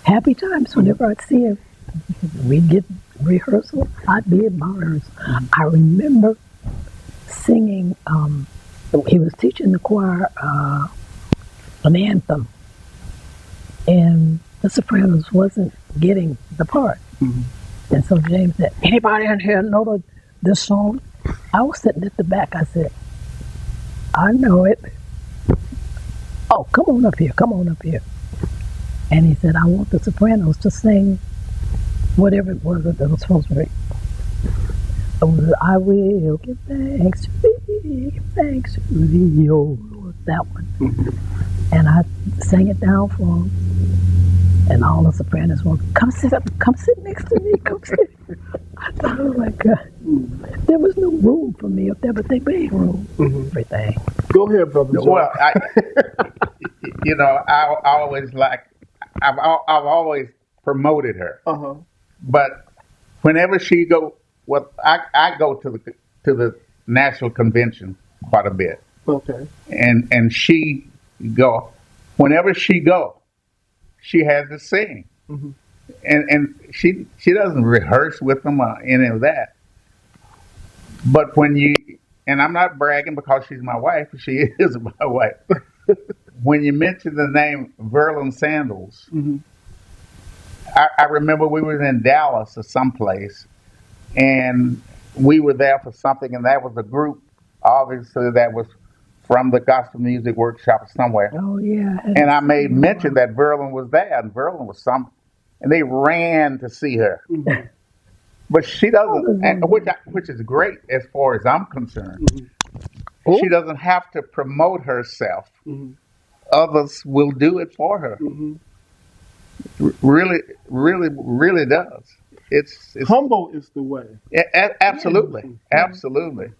[SPEAKER 6] Happy times whenever I'd see him. We'd get rehearsal. I'd be at my rehearsal. I remember singing, he was teaching the choir an anthem, and the sopranos wasn't getting the part. And so James said, "Anybody in here know this song?" I was sitting at the back. I said, "I know it." "Oh, come on up here. Come on up here." And he said, "I want the sopranos to sing whatever it was that was supposed to be. I will give thanks to thee, give thanks to thee, oh Lord." That one. And I sang it down for him. And all the sopranos were, "Come sit up, come sit next to me, come sit." I thought, oh my God. There was no room for me up there, but they made room for everything.
[SPEAKER 1] Go ahead, Brother Joe.
[SPEAKER 8] Well, I've always promoted her. But whenever she go, I go to the national convention quite a bit.
[SPEAKER 1] Okay.
[SPEAKER 8] And she go, whenever she go, she has to sing. And she doesn't rehearse with them or any of that. But and I'm not bragging because she's my wife, she is my wife. When you mention the name Verlin'S Sandles, I remember we were in Dallas or someplace, and we were there for something, and that was a group, obviously, that was from the gospel music workshop somewhere.
[SPEAKER 6] Oh, yeah.
[SPEAKER 8] And I made mention that Verlin was there, and Verlin was and they ran to see her. But she doesn't, which is great as far as I'm concerned. She doesn't have to promote herself. Others will do it for her. Really, really, really does. It's
[SPEAKER 1] humble is the way.
[SPEAKER 8] Absolutely, absolutely,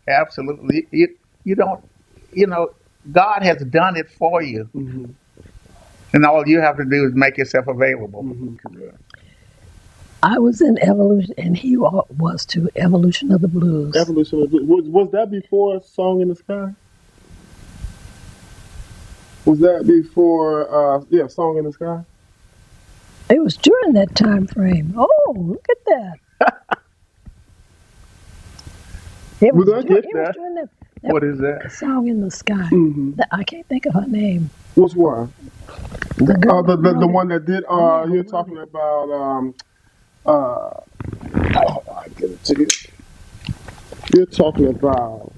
[SPEAKER 8] absolutely. You don't, God has done it for you, and all you have to do is make yourself available.
[SPEAKER 6] I was in Evolution, and he was too. Evolution of the Blues.
[SPEAKER 1] Evolution of the Blues. Was that before Song in the Sky? Was that before, Song in the Sky?
[SPEAKER 6] It was during that time frame. Oh, look at that. It was during that.
[SPEAKER 8] What is that?
[SPEAKER 6] Song in the Sky. I can't think of her name.
[SPEAKER 1] Which one?
[SPEAKER 6] The girl.
[SPEAKER 1] The one that did, you're talking about, I'll give it to you. You're talking about,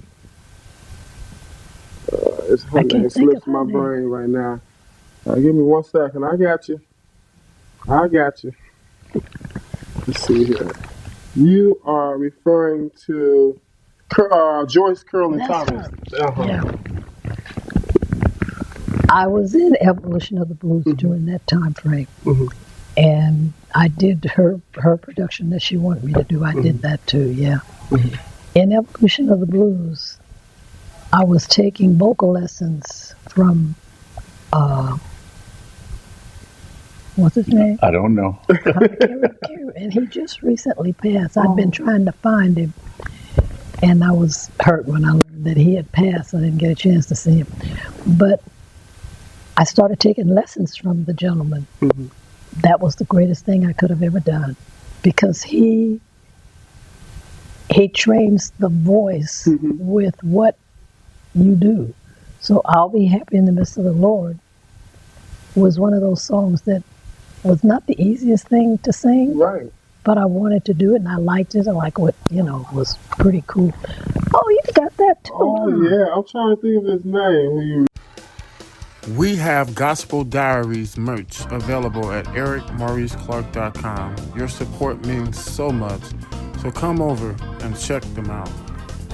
[SPEAKER 1] her name slips my brain right now. Give me 1 second. I got you. Let's see here. You are referring to Joyce Curley Thomas.
[SPEAKER 6] Yeah. I was in Evolution of the Blues during that time frame. And I did her production that she wanted me to do. I did that too, yeah. In Evolution of the Blues, I was taking vocal lessons from what's his name?
[SPEAKER 8] I don't know.
[SPEAKER 6] And he just recently passed. I've been trying to find him, and I was hurt when I learned that he had passed. I didn't get a chance to see him, but I started taking lessons from the gentleman.
[SPEAKER 1] Mm-hmm.
[SPEAKER 6] That was the greatest thing I could have ever done, because he trains the voice with what you do. So I'll Be Happy in the Midst of the Lord was one of those songs that was not the easiest thing to sing,
[SPEAKER 1] Right.
[SPEAKER 6] but I wanted to do it, and I liked it. I like what, was pretty cool. Oh, you got that too.
[SPEAKER 1] Oh, yeah. I'm trying to think of his name.
[SPEAKER 7] We have Gospel Diaries merch available at ericmauriceclark.com. Your support means so much, so come over and check them out.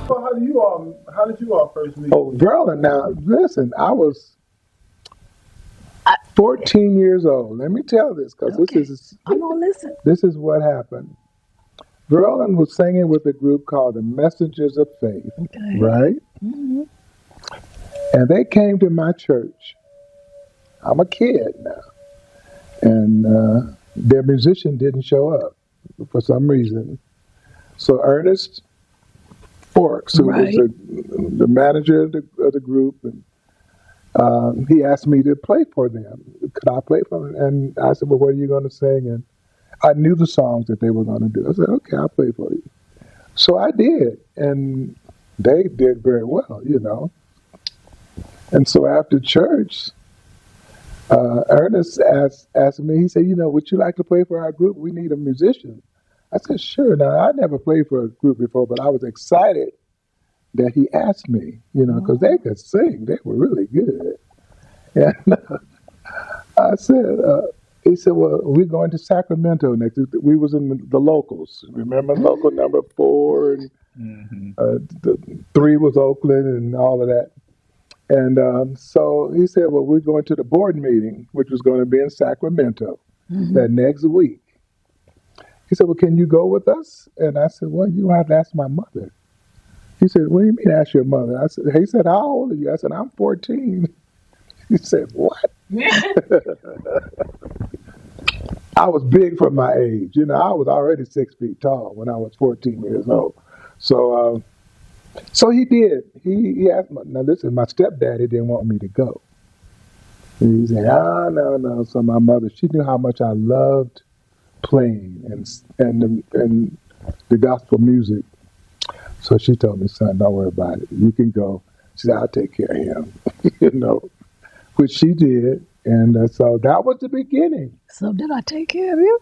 [SPEAKER 1] So how did you all first meet?
[SPEAKER 4] Oh, Verlin, now listen, I was 14 years old. Let me tell this, because
[SPEAKER 6] Okay.
[SPEAKER 4] I'm
[SPEAKER 6] gonna listen.
[SPEAKER 4] This is what happened. Verlin was singing with a group called the Messengers of Faith,
[SPEAKER 6] Okay.
[SPEAKER 4] right?
[SPEAKER 6] Mm-hmm.
[SPEAKER 4] And they came to my church. I'm a kid now. And their musician didn't show up for some reason. So Ernest Forks, who was the manager of the group, and he asked me to play for them. Could I play for them? And I said, well, what are you going to sing? And I knew the songs that they were going to do. I said, okay, I'll play for you. So I did. And they did very well, And so after church, Ernest asked me, he said, would you like to play for our group? We need a musician. I said, sure. Now, I never played for a group before, but I was excited that he asked me, because they could sing. They were really good. And I said, he said, well, we're going to Sacramento next week. We was in the locals. Remember local number 4, and the 3 was Oakland and all of that. And so he said, well, we're going to the board meeting, which was going to be in Sacramento that next week. He said, well, can you go with us? And I said, well, you have to ask my mother. He said, what do you mean ask your mother? He said, how old are you? I said, I'm 14. He said, what? I was big for my age. I was already 6 feet tall when I was 14 years old. So he did. He asked me. Now listen, my stepdaddy didn't want me to go. He said, no. So my mother, she knew how much I loved playing and the gospel music. So she told me, son, don't worry about it. You can go. She said, I'll take care of him. Which she did. And so that was the beginning.
[SPEAKER 6] So did I take care of you?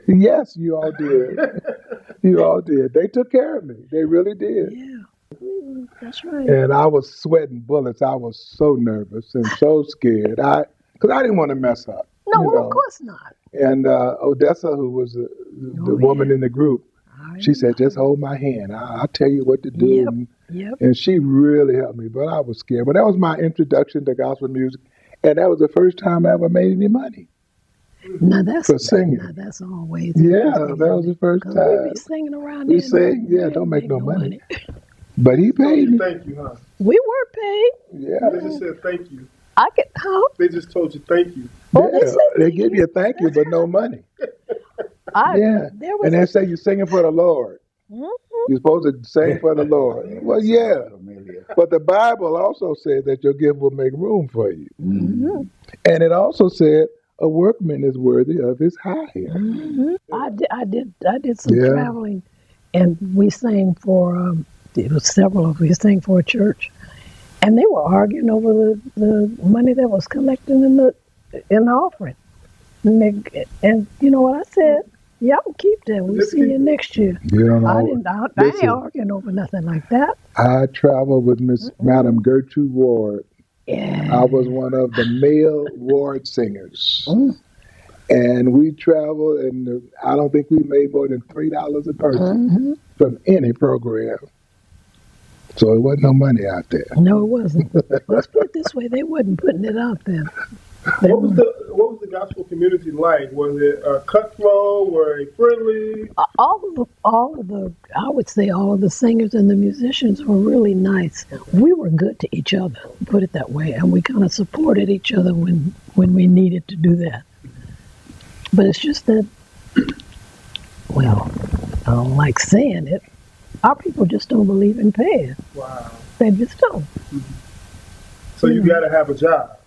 [SPEAKER 4] Yes, you all did. You all did. They took care of me. They really did.
[SPEAKER 6] Yeah, that's right.
[SPEAKER 4] And I was sweating bullets. I was so nervous and so scared. Because I didn't want to mess up.
[SPEAKER 6] No, of course not.
[SPEAKER 4] And Odessa, who was the woman in the group, she said, just hold my hand. I'll tell you what to do.
[SPEAKER 6] Yep.
[SPEAKER 4] And she really helped me, but I was scared. But that was my introduction to gospel music. And that was the first time I ever made any money.
[SPEAKER 6] Now that's
[SPEAKER 4] for singing.
[SPEAKER 6] Now that's always.
[SPEAKER 4] Yeah, that was the first time.
[SPEAKER 6] We be singing around
[SPEAKER 4] We
[SPEAKER 6] there.
[SPEAKER 4] sing, don't make no money. But he paid me.
[SPEAKER 1] Thank you, huh?
[SPEAKER 6] We were paid.
[SPEAKER 4] Yeah.
[SPEAKER 1] They just said thank you.
[SPEAKER 6] They
[SPEAKER 1] just told you thank you.
[SPEAKER 4] They give you a thank you, but no money. And they say you're singing for the Lord. You're supposed to sing for the Lord. Well, yeah. But the Bible also said that your gift will make room for you. And it also said a workman is worthy of his hire.
[SPEAKER 6] I did some traveling, and we sang for it was several of us. We sang for a church, and they were arguing over the money that was collected in the offering. And you know what I said? Y'all keep that. We'll see you next year. I ain't arguing over nothing like that.
[SPEAKER 4] I traveled with Madam Gertrude Ward.
[SPEAKER 6] Yeah.
[SPEAKER 4] I was one of the male ward singers. And we traveled, and I don't think we made more than $3 a person from any program. So it wasn't no money out there.
[SPEAKER 6] No, it wasn't. Let's put it this way, they wasn't putting it out there.
[SPEAKER 1] What was the gospel community like? Was it cutthroat? Were they friendly?
[SPEAKER 6] I would say all of the singers and the musicians were really nice. We were good to each other, put it that way, and we kind of supported each other when we needed to do that. But it's just that, well, I don't like saying it. Our people just don't believe in paying.
[SPEAKER 1] Wow.
[SPEAKER 6] They just don't.
[SPEAKER 1] So you got to have a job.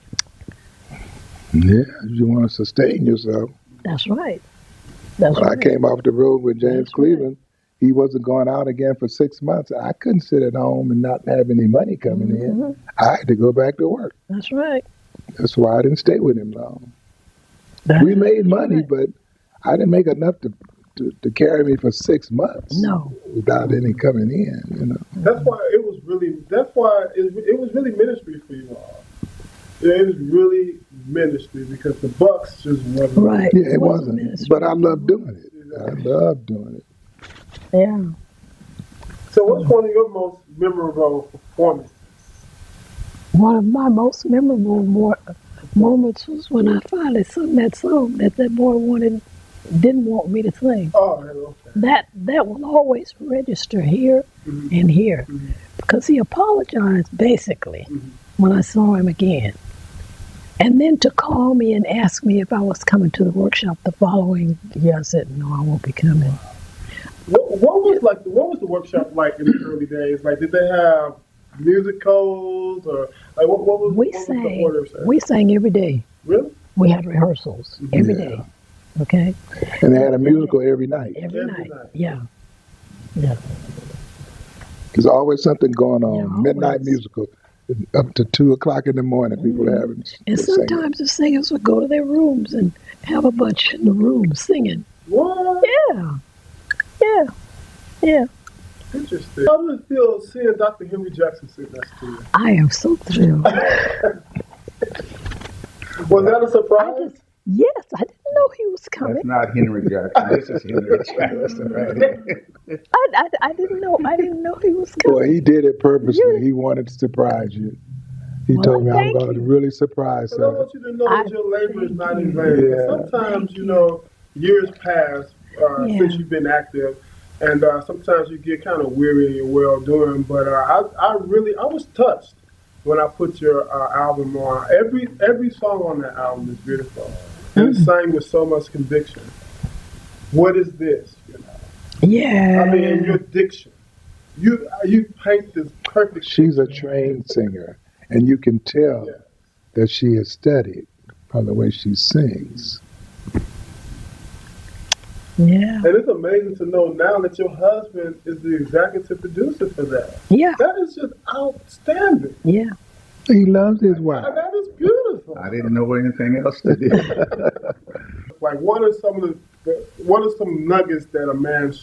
[SPEAKER 4] Yeah, you want to sustain yourself.
[SPEAKER 6] That's right. That's
[SPEAKER 4] When
[SPEAKER 6] right.
[SPEAKER 4] I came off the road with James
[SPEAKER 6] That's
[SPEAKER 4] Cleveland, he wasn't going out again for 6 months. I couldn't sit at home and not have any money coming in. I had to go back to work.
[SPEAKER 6] That's right.
[SPEAKER 4] That's why I didn't stay with him long.
[SPEAKER 6] That's
[SPEAKER 4] We made money,
[SPEAKER 6] right.
[SPEAKER 4] but I didn't make enough to carry me for 6 months.
[SPEAKER 6] No.
[SPEAKER 4] Without any coming in, you know.
[SPEAKER 1] That's why it was really. That's why it was really ministry for you all. It was really ministry because the bucks just wasn't.
[SPEAKER 6] Right.
[SPEAKER 4] Yeah, it
[SPEAKER 6] wasn't
[SPEAKER 4] wasn't.
[SPEAKER 6] ministry.
[SPEAKER 4] But I loved doing it. I loved doing it.
[SPEAKER 6] Yeah.
[SPEAKER 1] So what's one of your most memorable performances?
[SPEAKER 6] One of my most memorable moments was when I finally sung that song that boy didn't want me to sing.
[SPEAKER 1] Oh, okay.
[SPEAKER 6] That will always register here and here because he apologized basically when I saw him again. And then to call me and ask me if I was coming to the workshop the following year, I said, no, I won't be coming.
[SPEAKER 1] What was the workshop like in the early days? Like, did they have musicals or like what was the order?
[SPEAKER 6] We sang every day.
[SPEAKER 1] Really?
[SPEAKER 6] We had rehearsals every day. Okay.
[SPEAKER 4] And they had a musical every night.
[SPEAKER 6] Every night. Yeah.
[SPEAKER 4] There's always something going on.
[SPEAKER 6] Yeah,
[SPEAKER 4] Midnight
[SPEAKER 6] always.
[SPEAKER 4] musical. Up to 2 o'clock in the morning, people are having.
[SPEAKER 6] And sometimes the singers would go to their rooms and have a bunch in the room singing.
[SPEAKER 1] What?
[SPEAKER 6] Yeah.
[SPEAKER 1] Interesting. How does it feel seeing Dr. Henry Jackson sit next to you?
[SPEAKER 6] I am so thrilled.
[SPEAKER 1] Was that a surprise?
[SPEAKER 6] Yes, I didn't know he was coming.
[SPEAKER 8] That's not Henry Jackson. This is Henry Jackson right here.
[SPEAKER 6] I didn't know he was coming.
[SPEAKER 4] Boy, he did it purposely. He wanted to surprise you. He told me I'm
[SPEAKER 6] thank
[SPEAKER 4] going to
[SPEAKER 6] you.
[SPEAKER 4] really surprise
[SPEAKER 1] And I
[SPEAKER 4] her.
[SPEAKER 1] want you to know that your labor is not in vain.
[SPEAKER 4] Yeah.
[SPEAKER 1] Sometimes, years pass since you've been active, and sometimes you get kind of weary in your well-doing, but I was touched when I put your album on. Every song on that album is beautiful, and it's sang with so much conviction. What is this?
[SPEAKER 6] Yeah.
[SPEAKER 1] I mean, your diction. You paint this perfect.
[SPEAKER 4] She's a trained singer, and you can tell that she has studied from the way she sings.
[SPEAKER 6] Yeah.
[SPEAKER 1] And it's amazing to know now that your husband is the executive producer for that.
[SPEAKER 6] Yeah.
[SPEAKER 1] That is just outstanding.
[SPEAKER 6] Yeah.
[SPEAKER 4] He loves his wife.
[SPEAKER 1] That is beautiful.
[SPEAKER 8] I didn't know anything else to do.
[SPEAKER 1] Like, what are some nuggets that a man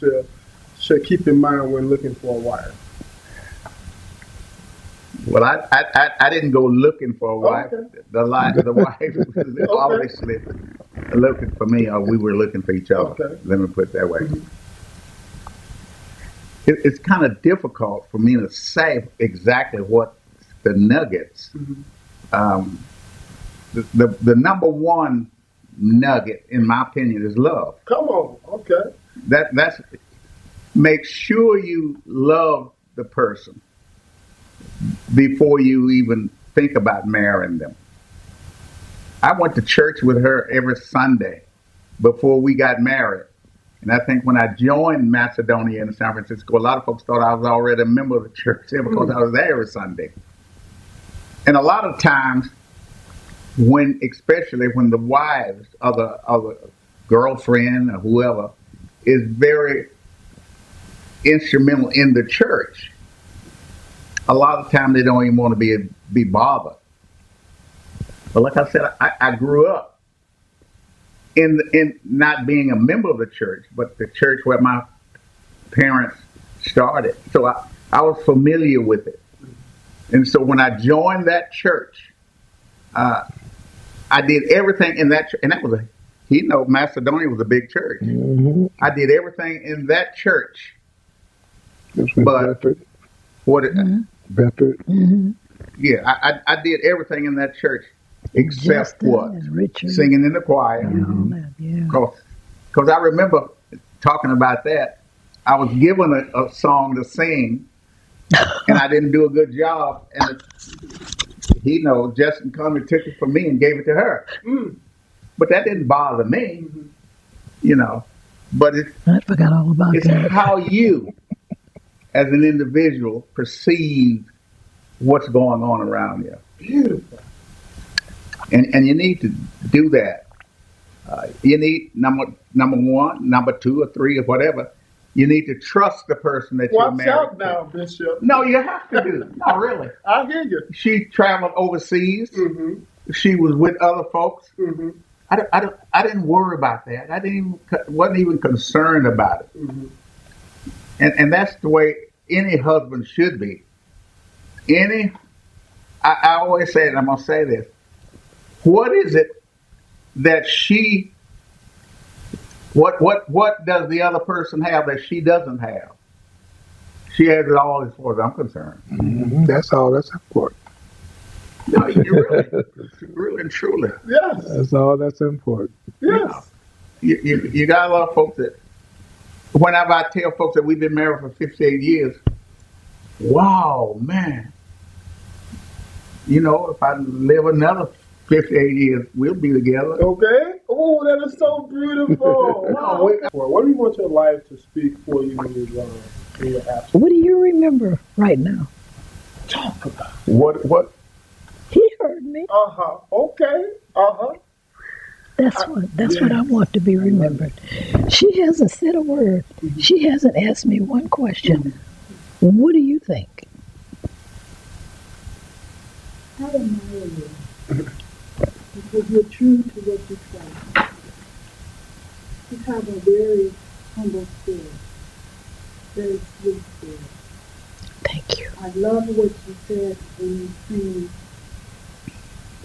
[SPEAKER 1] should keep in mind when looking for a wife?
[SPEAKER 8] Well, I didn't go looking for a wife.
[SPEAKER 1] Okay.
[SPEAKER 8] The wife was obviously looking for me, or we were looking for each other.
[SPEAKER 1] Okay.
[SPEAKER 8] Let me put it that way. It's kind of difficult for me to say exactly what the nuggets. The number one nugget, in my opinion, is love.
[SPEAKER 1] Come on. Okay.
[SPEAKER 8] That's make sure you love the person before you even think about marrying them. I went to church with her every Sunday before we got married. And I think when I joined Macedonia in San Francisco, a lot of folks thought I was already a member of the church there because I was there every Sunday. And a lot of times, especially when the wives of the girlfriend or whoever is very instrumental in the church, a lot of times they don't even want to be bothered. But like I said, I grew up in not being a member of the church, but the church where my parents started. So I was familiar with it. And so when I joined that church, I did everything in that church. And that was Macedonia was a big church.
[SPEAKER 4] Mm-hmm.
[SPEAKER 8] I did everything in that church.
[SPEAKER 4] That's with Bedford.
[SPEAKER 8] What?
[SPEAKER 4] Bedford.
[SPEAKER 6] Mm-hmm.
[SPEAKER 8] Yeah, I did everything in that church except
[SPEAKER 6] Justin
[SPEAKER 8] what?
[SPEAKER 6] and Richard.
[SPEAKER 8] Singing in the choir.
[SPEAKER 6] And all that, yeah.
[SPEAKER 8] Because I remember talking about that. I was given a song to sing, and I didn't do a good job. And Justin come and took it from me and gave it to her. But that didn't bother me, But
[SPEAKER 6] I forgot all about
[SPEAKER 8] it's
[SPEAKER 6] that.
[SPEAKER 8] how you, as an individual, perceive what's going on around you.
[SPEAKER 1] Beautiful.
[SPEAKER 8] And you need to do that. You need number one, number two, or three, or whatever. You need to trust the person that you're married
[SPEAKER 1] Watch out
[SPEAKER 8] to.
[SPEAKER 1] now, Bishop.
[SPEAKER 8] No, you have to do. No, really.
[SPEAKER 1] I hear you.
[SPEAKER 8] She traveled overseas. She was with other folks. I didn't worry about that. Wasn't even concerned about it. And that's the way any husband should be. I always say it, and I'm going to say this. What is it that what does the other person have that she doesn't have? She has it all as far as I'm concerned.
[SPEAKER 4] That's all that's important.
[SPEAKER 8] No, really and truly.
[SPEAKER 1] Yes.
[SPEAKER 4] That's all that's important.
[SPEAKER 1] Yes.
[SPEAKER 8] You got a lot of folks that, whenever I tell folks that we've been married for 58 years, wow, man. If I live another 58 years, we'll be together.
[SPEAKER 1] Okay. Oh, that is so beautiful. Wow. What do you want your life to speak for you when you're gone? In your absence?
[SPEAKER 6] What do you remember right now?
[SPEAKER 1] Talk about it.
[SPEAKER 4] What?
[SPEAKER 6] He heard me.
[SPEAKER 1] Okay.
[SPEAKER 6] That's what I want to be remembered. She hasn't said a word. She hasn't asked me one question. What do you think?
[SPEAKER 9] I admire you because you're true to what you say. You have a very humble spirit, very sweet spirit.
[SPEAKER 6] Thank you.
[SPEAKER 9] I love what you said when you sing.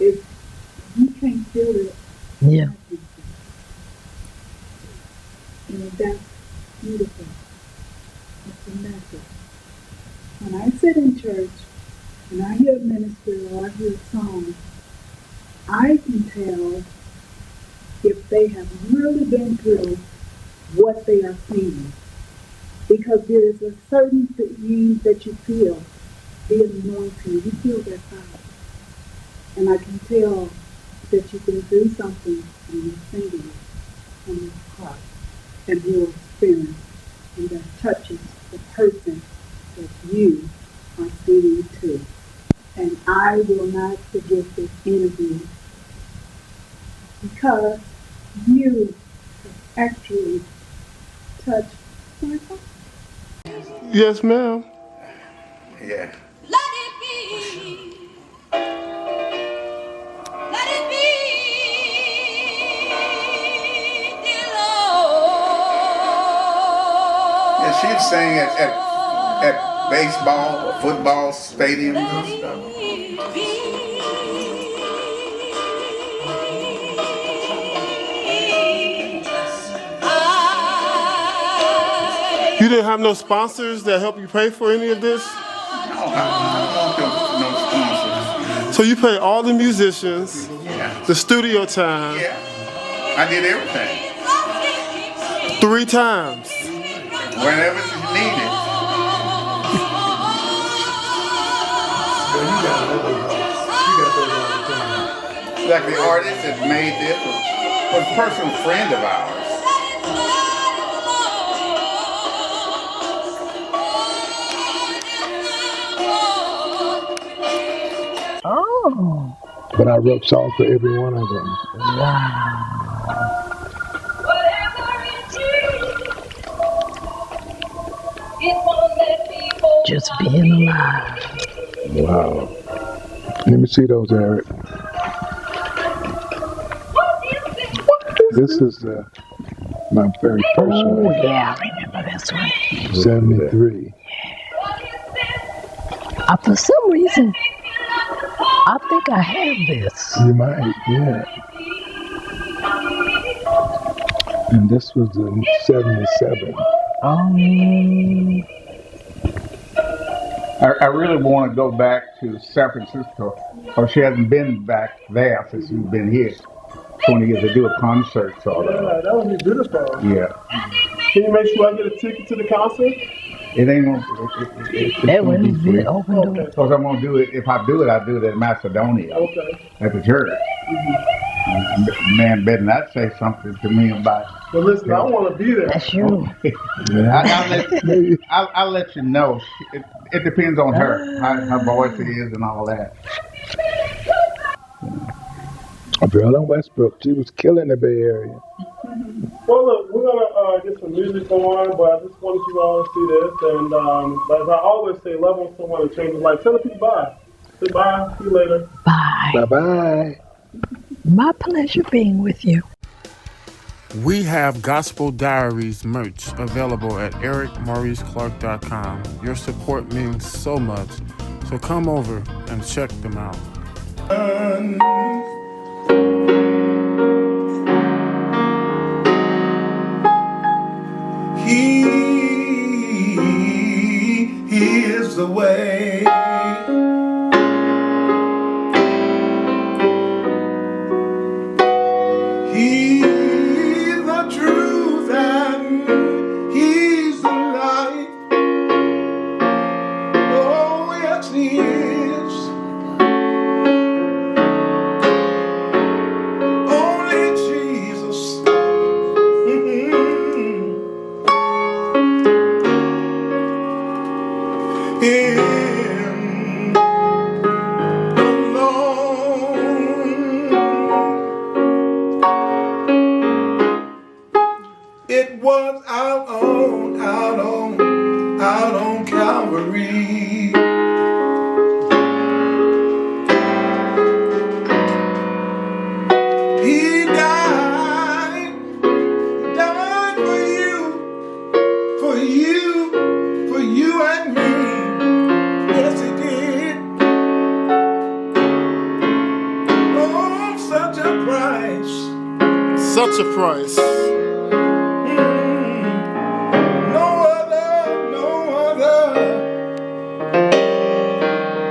[SPEAKER 9] If you can't feel it,
[SPEAKER 6] Yeah.
[SPEAKER 9] I can feel it. And that's beautiful. It's a message. When I sit in church and I hear a minister or I hear a song, I can tell if they have really been through what they are singing. Because there is a certain thing that you feel, the anointing, you feel that power. And I can tell that you've been through something and you're singing it from your heart and your experience, and that touches the person that you are singing to. And I will not forget this interview because you have actually touched my heart.
[SPEAKER 1] Yes, ma'am.
[SPEAKER 8] Yeah.
[SPEAKER 2] Let it be. Let it be. Dear Lord.
[SPEAKER 3] And she'd sing at baseball or football stadiums and stuff.
[SPEAKER 1] You didn't have no sponsors that help you pay for any of this?
[SPEAKER 3] No, I don't want no sponsors.
[SPEAKER 1] So you pay all the musicians,
[SPEAKER 3] Yeah.
[SPEAKER 1] the studio time,
[SPEAKER 3] Yeah. I did everything.
[SPEAKER 1] 3 times.
[SPEAKER 3] Whenever it's needed. Like the artist that made this was a personal friend of ours.
[SPEAKER 6] Oh.
[SPEAKER 4] But I wrote songs for every one of them.
[SPEAKER 6] Just being alive.
[SPEAKER 4] Wow. Let me see those, Eric. This is my very first
[SPEAKER 6] Oh,
[SPEAKER 4] one.
[SPEAKER 6] yeah, I remember this one.
[SPEAKER 4] 73.
[SPEAKER 6] For some reason, I think I have this.
[SPEAKER 4] You might, yeah. And this was in 77.
[SPEAKER 8] I really want to go back to San Francisco, because she hasn't been back there since we've been here 20 years to do a concert sort of.
[SPEAKER 1] Yeah, that would be beautiful.
[SPEAKER 8] Yeah.
[SPEAKER 1] Can you make sure I get a ticket to the concert?
[SPEAKER 8] It ain't gonna.
[SPEAKER 6] That wouldn't be open door.
[SPEAKER 1] Okay.
[SPEAKER 8] Because I'm gonna do it. If I do it, I do it in Macedonia
[SPEAKER 1] Okay.
[SPEAKER 8] at the church. Man better not say something to me about.
[SPEAKER 1] Well, listen, I want to be there.
[SPEAKER 6] That's you.
[SPEAKER 8] I'll let you know. It depends on her, how her voice is, and all that.
[SPEAKER 4] A girl in Westbrook, she was killing the Bay Area.
[SPEAKER 1] Well, look, we're gonna get some music going, but I just wanted you all to see this, and as I always say, love on someone and change their life. Tell the people bye. Say bye. See you later.
[SPEAKER 6] Bye.
[SPEAKER 4] Bye-bye.
[SPEAKER 6] My pleasure being with you.
[SPEAKER 7] We have Gospel Diaries merch available at ericmauriceclark.com. Your support means so much, so come over and check them out.
[SPEAKER 3] He is the way. He's the truth and he's the light. Oh, yes, he is. Only Jesus. Him alone. It was out on Calvary. He died for you and me. Yes, he did. Oh, such a price.
[SPEAKER 7] Such a price.
[SPEAKER 3] No other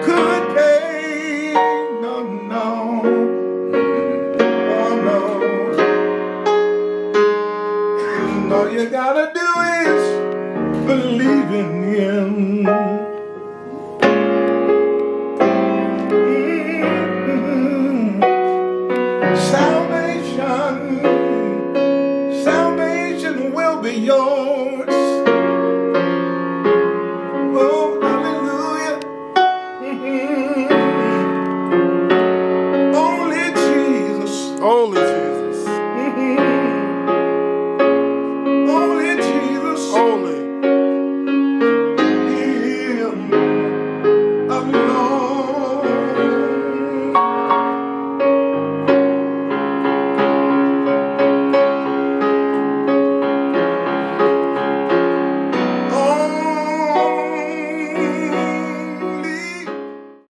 [SPEAKER 3] could pay. No. Oh, no. All you gotta do is believe in him.